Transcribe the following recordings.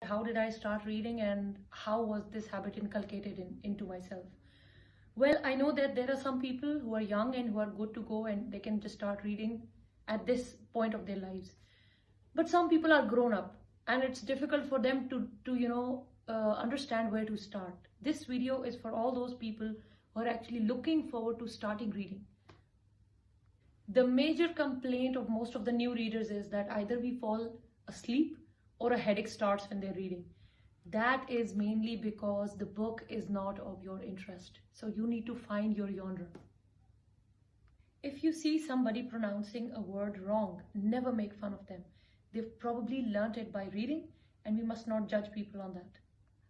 How did I start reading and how was this habit inculcated into myself? Well, I know that there are some people who are young and who are good to go and they can just start reading at this point of their lives. But some people are grown up and it's difficult for them to understand where to start. This video is for all those people who are actually looking forward to starting reading. The major complaint of most of the new readers is that either we fall asleep or a headache starts when they're reading. That is mainly because the book is not of your interest. So you need to find your genre. If you see somebody pronouncing a word wrong, never make fun of them. They've probably learnt it by reading, and we must not judge people on that.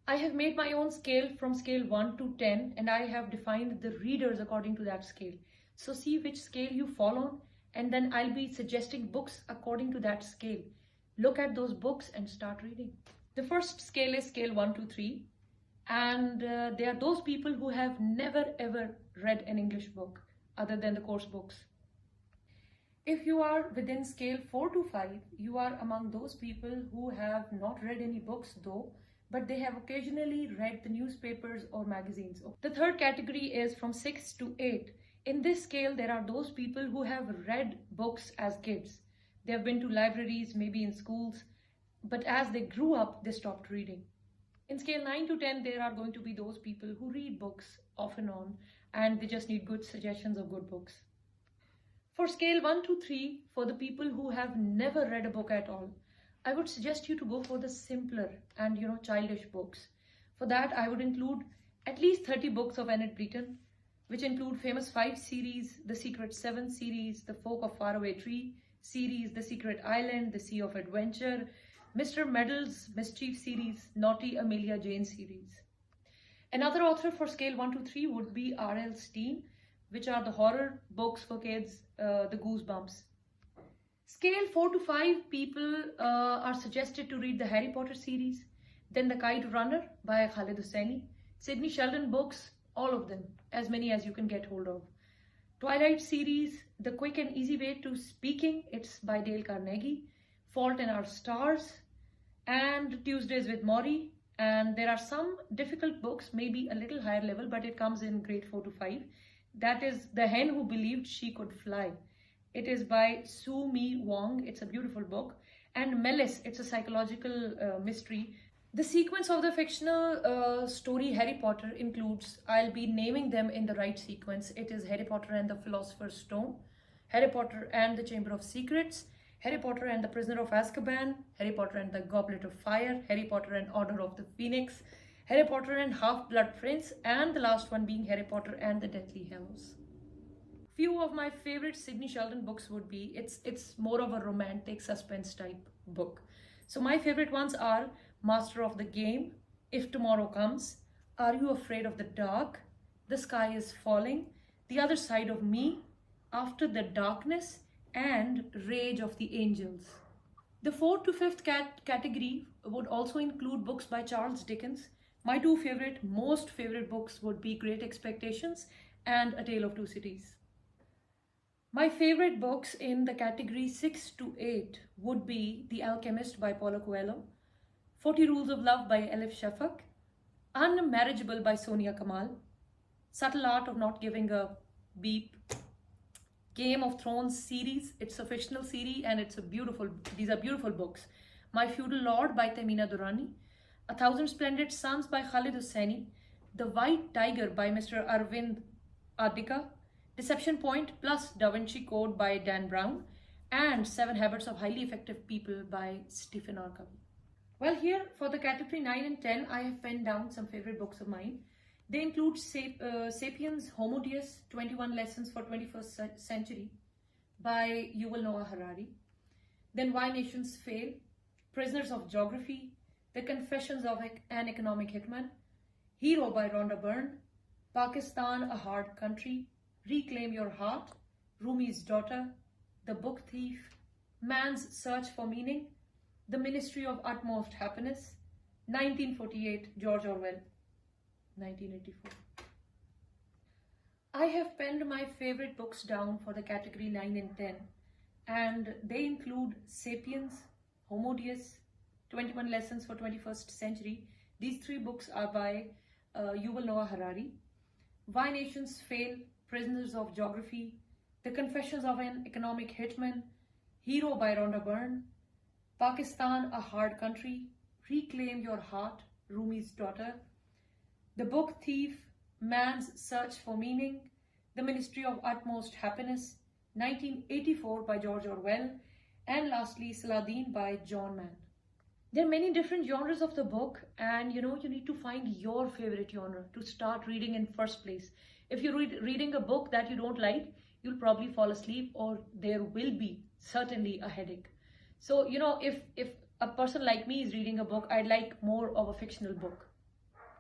I have made my own scale from scale 1 to 10, and I have defined the readers according to that scale. So see which scale you fall on, and then I'll be suggesting books according to that scale. Look at those books and start reading. The first scale is scale 1 to 3, and they are those people who have never ever read an English book other than the course books. If you are within scale 4 to 5, you are among those people who have not read any books though, but they have occasionally read the newspapers or magazines. The third category is from 6 to 8. In this scale, there are those people who have read books as kids. They have been to libraries, maybe in schools, but as they grew up, they stopped reading. In scale 9 to 10, there are going to be those people who read books off and on, and they just need good suggestions of good books. For scale 1 to 3, for the people who have never read a book at all, I would suggest you to go for the simpler and childish books. For that, I would include at least 30 books of Enid Blyton, which include Famous 5 series, The Secret 7 series, The Folk of Faraway Tree series, The Secret Island, The Sea of Adventure, Mr. Meddle's Mischief series, Naughty Amelia Jane series. Another author for scale 1 to 3 would be R.L. Stine, which are the horror books for kids, the Goosebumps. Scale 4 to 5 people are suggested to read the Harry Potter series, then The Kite Runner by Khaled Hosseini, Sidney Sheldon books, all of them, as many as you can get hold of. Twilight series, The Quick and Easy Way to Speaking, it's by Dale Carnegie, Fault in Our Stars, and Tuesdays with Morrie. And there are some difficult books, maybe a little higher level, but it comes in grade 4 to 5. That is The Hen Who Believed She Could Fly. It is by Sue Mi Wong. It's a beautiful book. And Melis, it's a psychological mystery. The sequence of the fictional story Harry Potter includes, I'll be naming them in the right sequence. It is Harry Potter and the Philosopher's Stone, Harry Potter and the Chamber of Secrets, Harry Potter and the Prisoner of Azkaban, Harry Potter and the Goblet of Fire, Harry Potter and Order of the Phoenix, Harry Potter and Half-Blood Prince, and the last one being Harry Potter and the Deathly Hallows. Few of my favorite Sidney Sheldon books would be, it's more of a romantic suspense type book. So my favorite ones are Master of the Game, If Tomorrow Comes, Are You Afraid of the Dark, The Sky is Falling, The Other Side of Me, After the Darkness, and Rage of the Angels. The 4th to 5th category would also include books by Charles Dickens. My two most favorite books would be Great Expectations and A Tale of Two Cities. My favorite books in the category 6 to 8 would be The Alchemist by Paulo Coelho, 40 Rules of Love by Elif Shafak, Unmarriageable by Sonia Kamal, Subtle Art of Not Giving a Beep, Game of Thrones series, it's a fictional series and these are beautiful books. My Feudal Lord by Tamina Durrani, A Thousand Splendid Suns by Khaled Hosseini, The White Tiger by Mr. Arvind Adhika, Deception Point plus Da Vinci Code by Dan Brown, and 7 Habits of Highly Effective People by Stephen R. Covey. Well, here for the category 9 and 10, I have penned down some favorite books of mine. They include Sapiens, Homo Deus, 21 Lessons for 21st Century by Yuval Noah Harari. Then Why Nations Fail, Prisoners of Geography, The Confessions of an Economic Hitman, Hero by Rhonda Byrne, Pakistan, A Hard Country, Reclaim Your Heart, Rumi's Daughter, The Book Thief, Man's Search for Meaning, The Ministry of Utmost Happiness, 1948, George Orwell, 1984. I have penned my favorite books down for the category 9 and 10, and they include Sapiens, Homo Deus, 21 Lessons for 21st Century. These three books are by Yuval Noah Harari. Why Nations Fail, Prisoners of Geography, The Confessions of an Economic Hitman, Hero by Rhonda Byrne, Pakistan, A Hard Country, Reclaim Your Heart, Rumi's Daughter, The Book Thief, Man's Search for Meaning, The Ministry of Utmost Happiness, 1984 by George Orwell, and lastly Saladin by John Mann. There are many different genres of the book, and you need to find your favorite genre to start reading in first place. If you're reading a book that you don't like, you'll probably fall asleep, or there will be certainly a headache. So, if a person like me is reading a book, I'd like more of a fictional book.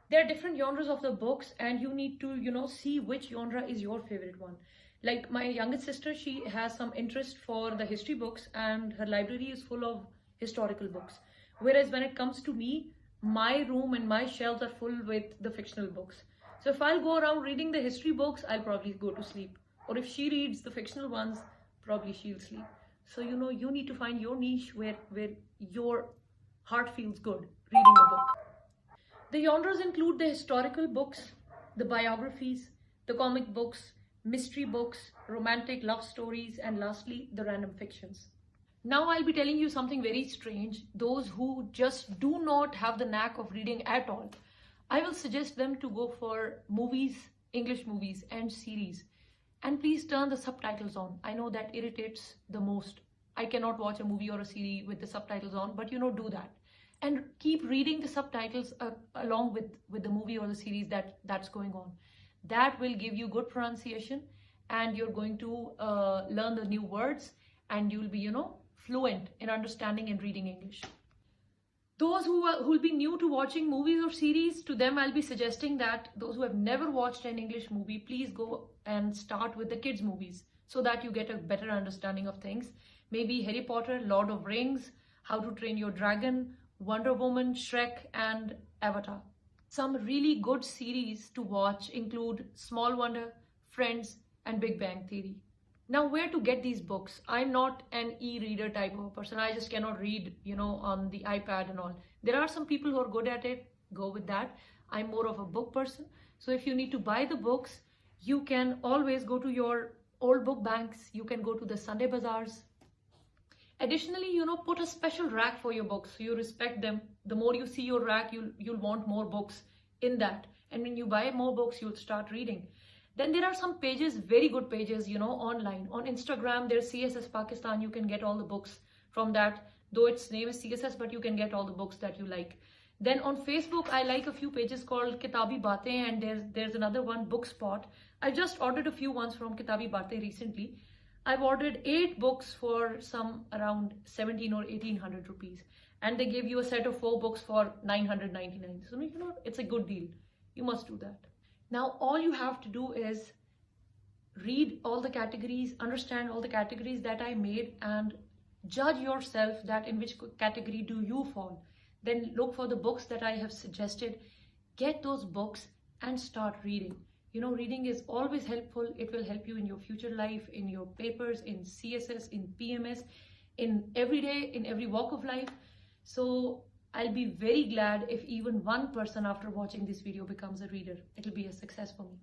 There are different genres of the books, and you need to, see which genre is your favorite one. Like my youngest sister, she has some interest for the history books, and her library is full of historical books. Whereas when it comes to me, my room and my shelves are full with the fictional books. So if I'll go around reading the history books, I'll probably go to sleep. Or if she reads the fictional ones, probably she'll sleep. So, you need to find your niche where your heart feels good reading a book. The genres include the historical books, the biographies, the comic books, mystery books, romantic love stories, and lastly, the random fictions. Now I'll be telling you something very strange. Those who just do not have the knack of reading at all, I will suggest them to go for movies, English movies and series. And please turn the subtitles on. I know that irritates the most. I cannot watch a movie or a series with the subtitles on, but do that. And keep reading the subtitles along with the movie or the series that's going on. That will give you good pronunciation, and you're going to learn the new words, and you'll be, fluent in understanding and reading English. Those who'll be new to watching movies or series, to them I'll be suggesting that those who have never watched an English movie, please go and start with the kids movies so that you get a better understanding of things. Maybe Harry Potter, Lord of Rings, How to Train Your Dragon, Wonder Woman, Shrek, and Avatar. Some really good series to watch include Small Wonder, Friends, and Big Bang Theory. Now, where to get these books? I'm not an e-reader type of a person. I just cannot read, on the iPad and all. There are some people who are good at it. Go with that. I'm more of a book person. So if you need to buy the books, you can always go to your old book banks. You can go to the Sunday bazaars. Additionally, put a special rack for your books so you respect them. The more you see your rack, you'll want more books in that. And when you buy more books, you'll start reading. Then there are some pages, very good pages, online. On Instagram, there's CSS Pakistan. You can get all the books from that. Though its name is CSS, but you can get all the books that you like. Then on Facebook, I like a few pages called Kitabi Baatein, and there's another one, Bookspot. I just ordered a few ones from Kitabi Baatein recently. I've ordered 8 books for some around 17 or 1800 rupees. And they give you a set of 4 books for 999. So, it's a good deal. You must do that. Now, all you have to do is read all the categories, understand all the categories that I made, and judge yourself that in which category do you fall. Then look for the books that I have suggested, get those books and start reading. Reading is always helpful. It will help you in your future life, in your papers, in CSS, in PMS, in every day, in every walk of life. So I'll be very glad if even one person after watching this video becomes a reader. It'll be a success for me.